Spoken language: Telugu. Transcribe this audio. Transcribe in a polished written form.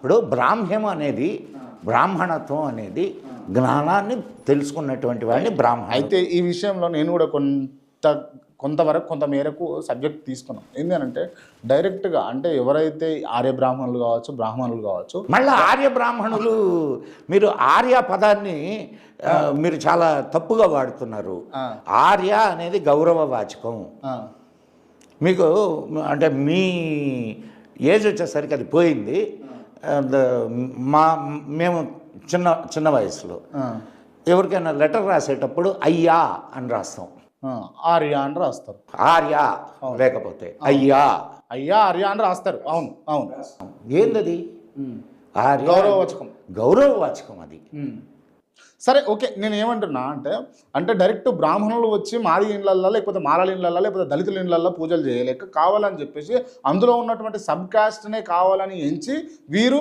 ఇప్పుడు బ్రాహ్మ్యం అనేది బ్రాహ్మణత్వం అనేది జ్ఞానాన్ని తెలుసుకున్నటువంటి వాడిని బ్రాహ్మణ. అయితే ఈ విషయంలో నేను కూడా కొంతవరకు కొంత మేరకు సబ్జెక్ట్ తీసుకున్నాం. ఏంటంటే డైరెక్ట్గా అంటే ఎవరైతే ఆర్య బ్రాహ్మణులు కావచ్చు, బ్రాహ్మణులు కావచ్చు, మళ్ళీ ఆర్య బ్రాహ్మణులు మీరు ఆర్య పదాన్ని మీరు చాలా తప్పుగా వాడుతున్నారు. ఆర్య అనేది గౌరవవాచకం. మీకు అంటే మీ ఏజ్ వచ్చేసరికి అది పోయింది. మేము చిన్న వయసులో ఎవరికైనా లెటర్ రాసేటప్పుడు అయ్యా అని రాస్తాం, ఆర్య అని రాస్తారు. ఆర్య లేకపోతే అయ్యా, అయ్యా ఆర్య అని రాస్తారు. అవును అవును. ఏందది? ఆర్య గౌరవవాచకం. గౌరవవాచకం అది. సరే ఓకే, నేను ఏమంటున్నా అంటే డైరెక్ట్ బ్రాహ్మణులు వచ్చి మాది ఇళ్ళల్లో లేకపోతే మాలాల ఇళ్ళల్లో లేకపోతే దళితుల ఇళ్ళల్లో పూజలు చేయలేక కావాలని చెప్పేసి అందులో ఉన్నటువంటి సబ్ కాస్ట్నే కావాలని ఎంచి వీరు